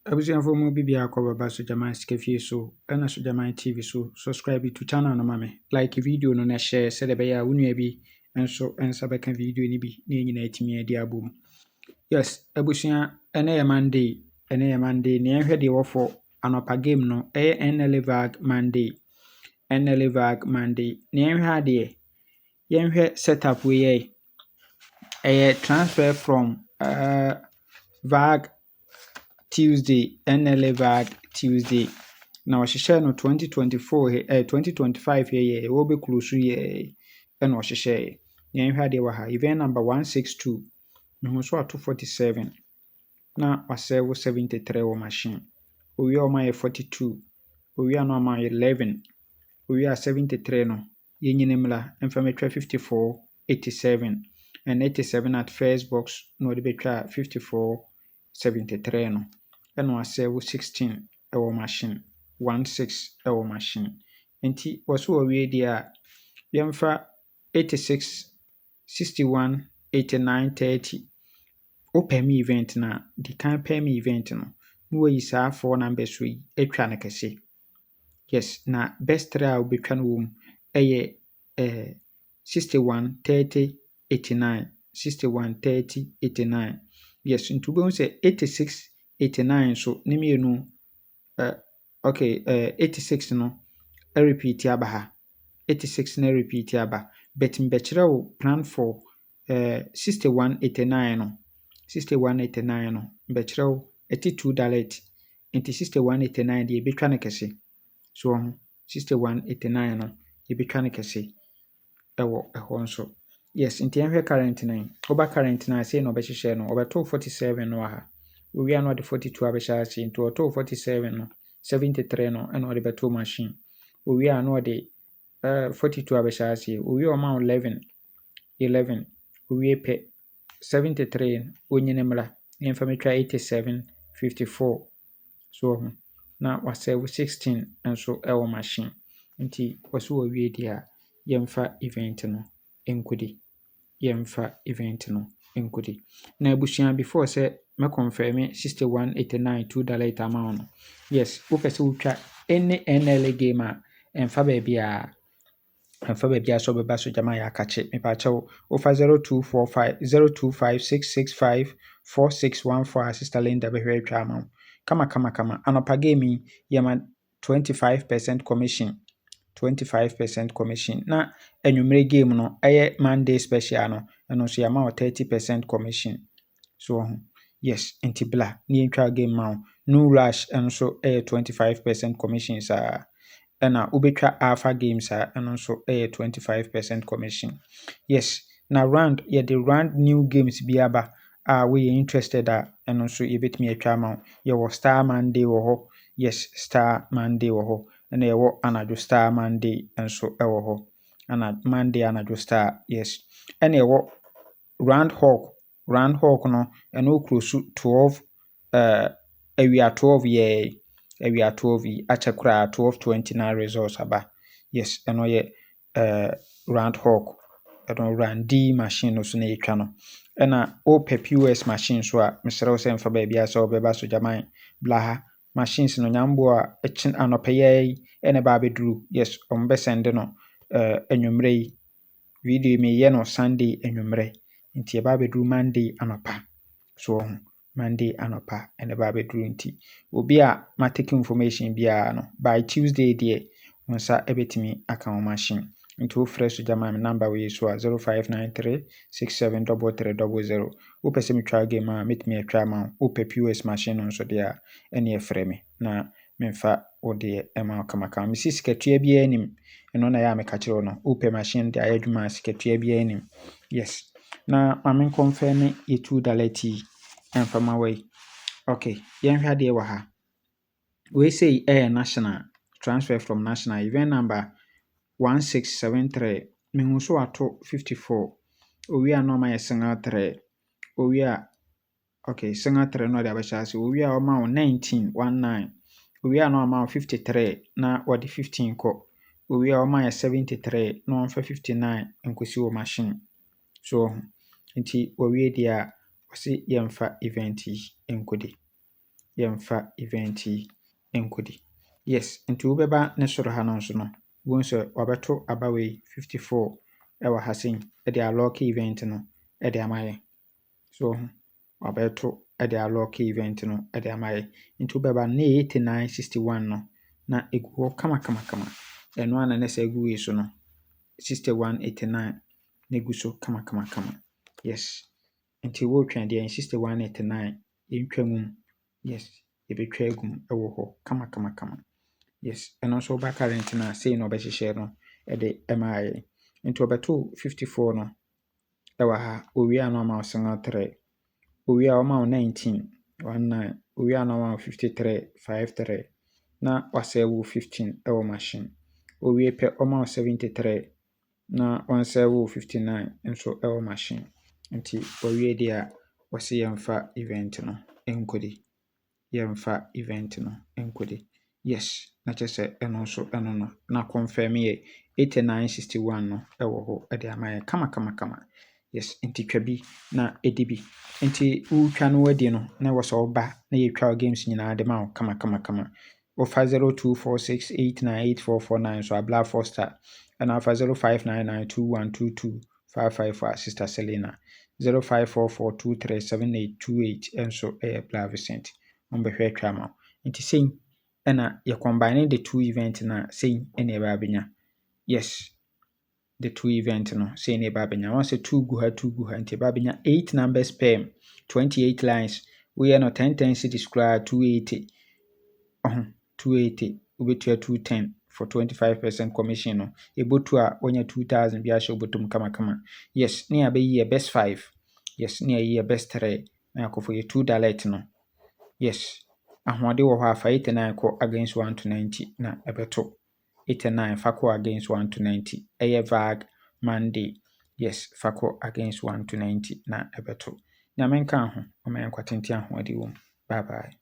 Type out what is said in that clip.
Abusuafo mu bibia akɔbaba Sojaman Sikafie so ɛna Sojaman TV so subscribe to channel no ma me like video no na share sɛdeɛ ɛbɛyɛ a wo nua bi nso nsa bɛka video no bi na nyinaa atumi adi abom. Yes, abusua ɛnɛ yɛ Monday na yɛnhwɛ deɛ wɔfɔ anɔpa game no ɛyɛ Nla Vag Monday na yɛnhwɛ adeɛ yɛnhwɛ setup wei ɛyɛ transfer from Vag Tuesday, Nla Vag Tuesday. Now ɔhyehyɛ no 2025 yɛ wɔbɛ close yɛ ɛna ɔhyehyɛ. Yɛn hwɛ adeɛ wɔ ha. Event number 162. Mehu so ato 47. Na wasɛwo 73 wɔ machine. Owie ɔma yɛ 42. Owie no ɔma yɛ 11. Owie 73 no. Yɛnyina mla mfa metwa 54, 87. And 87 at first box na ɔde betwa 54, 73 no. Ɛna wasɛwo 16 ɛwɔ machine. 16 ɛwɔ machine. Nti wɔso wɔwie deɛ a yɛmfa 86, 61, 89, 30. Open me event na di kan pɛ me event no. Na wɔyi saa 4 numbers so yi atwa no kɛse. Yes, na best 3 a wobɛtwa no wɔ mu ɛyɛ 61, 30, 89. 61, 30, 89. Yes, nti wobɛhu sɛ 86, 89 so ne mmienu 86 no repeat aba ha. 86 na repeat aba. But mbɛkyerɛ wo plan for 61, 89 no. 61, 89 no. Mbɛkyerɛ wo $2. Nti 61, 89 deɛ yɛbɛtwa no kɛse. So 61, 89 no yɛbɛtwa no kɛse ɛwɔ ɛhɔ nso. Yes, nti yɛnhwɛ current no. Woba current no ase na ɔbɛhyehyɛ no. Ɔbɛto 47 no wɔ ha. Owie no ɔde 42 abɛhyɛ ase. Nti ɔto 47 no. 73 no ɛna ɔde bɛto machine. Owie a na ɔde 42 abɛhyɛ ase. Owie ɔma 11. Owie pɛ 73 onyine mla. Yɛmfa metwa 87, 54. So na wasɛwo 16 nso ɛwɔ machine. Nti wɔso wɔwie deɛ a yɛmfa event no nkɔdi. Na abusua before sɛ me confirm 61, 89 $2 amount no. Yes, wopɛ sɛ wotwa any NLA game a ɛmfa baabi a so bɛba Sojaman yɛ akakye. Mepakyɛw wofa 0256654614 a Sister Linda bɛhwɛ atwa ama wo. Kama. Anɔpa game yi yɛma 25% commission. 25% commission. Na anwummere game no ɛyɛ Monday special no ɛno nso yɛma wo 30% commission. So yes, nti bla na yɛntwa game ma wo. No rush nso ɛyɛ 25% commission saa. Ɛna wobɛtwa alpha games a ɛno nso ɛyɛ 25% commission. Yes, na yɛde round new games bi aba a woyɛ interested a ɛno nso yɛbɛtumi atwa ama wo. Yɛwɔ Star Monday wɔ hɔ. Yes, Star Monday wɔ hɔ. Ɛna yɛwɔ anadwo Star Monday nso ɛwɔ hɔ. Monday anadwo Star. Yes. Ɛna yɛwɔ Round Hawk no ɛno okuro so 12 awia 12 yɛ awia 12 yi akyɛ koraa 12:20 na results aba. Yes, ɛno yɛ Round Hawk ɛno round D machine no so na yɛtwa no. Ɛna opɛ POS machine so a mesrɛ wo sɛ mfa baabi a sɛ wobɛba Sojaman bla ha. Machines no nyambo a ɛkyen anɔpɛyɛ yi ɛna ba abɛduru. Yes, ɔmbɛsɛnde no anwummere yi. Video meyɛ no Sunday anwummere. Nti ɛba abɛduru Monday anɔpa. So Monday anɔpa ɛna ɛba abɛduru nti obi a ma take information biara no by Tuesday deɛ wo nsa ɛbɛtumi aka wo machine. Nti wofrɛ Sojaman number wei so a 0593673300. Wopɛ sɛ metwa game a metumi atwa ma wo. Wopɛ POS machine no nso deɛ a ɛne ɛfrɛ me na memfa wo deɛ ɛma wo kama. Mesi sikatua biara anim ɛno na yɛ a meka kyerɛ wo no. Wopɛ machine de ayɛ adwuma a sikatua biara anim. Yes. Na ma me confirm yɛ $2 tea ɛmfa ma wei. Okay, yɛnhwɛ adeɛ wɔ ha. Wei sei ɛyɛ national transfer from national event number 1673. Mehu so ato 54. Owie a na ɔma yɛ single 3. Owie a single 3 no ɔde abɛhyɛ ase. Owie a ɔma wo 19. Owie a na ɔma wo 53 na ɔde 15 kɔ. Owie a ɔma yɛ 73 na ɔmfa 59 nkɔsi wɔ machine. So nti owie deɛ a ɔse yɛmfa event yi nkɔdi. yɛmfa event yi nkɔdi. Yes, nti wobɛba ne soro ha no nso no, wohu sɛ wabɛto aba wei 54 ɛwɔ ha sei de alɔke event no de ama yɛ. So wabɛto de alɔke event no de ama yɛ. Nti wobɛba no na 8961 no na ɛgu hɔ kama. Ɛno ana ne sɛ ɛgu wei so no 6189 na ɛgu so kama. Yes. Nti wɔretwa deɛ 6189 yɛntwa mu. Yes, yɛbɛtwa agu mu ɛwɔ hɔ kama. Yes, ɛno nso woba current no a sei na ɔbɛhyehyɛ no de ɛmaa yɛ. Nti wɔbɛto 54 no ɛwɔ ha. Owie a na ɔma wo single 3. Owie a ɔma wo 19 owie a na ɔma wo 53 53 na wasɛe wo 15 ɛwɔ machine. Owie pɛ ɔma wo 73 na wansɛe wo 59 nso ɛwɔ machine. Nti wawie deɛ a wɔse yɛmfa event no nkɔdi. Yes, na kyerɛ sɛ ɛno nso ɛno no na confirm yɛ 8961 no ɛwɔ hɔ de ama yɛ kama. Yes, nti twa bi na ɛdi bi. Nti wotwa no wadi no na ɛwɔ sɛ woba na yɛtwa wo games nyinaa de ma wo kama. Wofa 0246898449 so abla Foster ɛna afa 0599212255 a Sister Selena 0544237828 nso ɛyɛ Bla Vincent. Wɔmbɛhwɛ atwa ma wo. Nti sei ɛna yɛ combine the two event na sei ɛna ɛbɛ abɛnya. Yes, the two event no sei na ɛbɛ abɛnya. Wɔn sɛ two gu ha nti ɛbɛ abɛnya 8 numbers per 28 lines. Woyɛ no 10 cities koraa 280. 280 wobɛtua 210 for 25% commission no. Ɛbɔtu a wɔnya 2000 bi ahyɛ wobɔtum kama. Yes, ne abɛyi yɛ best 5. Yes, ne ayi yɛ best 3 na akɔfo yɛ 2 dialect no. Yes, ahoɔden wɔ hɔ afa 89 kɔ against 1 to 90 na ɛbɛto 89 fa kɔ against 1 to 90 ɛyɛ Vag Monday. Yes, fa kɔ against 1 to 90 na ɛbɛto. Na menka ho ɔma yɛn kwatente ahoɔden wɔ mu. Bye.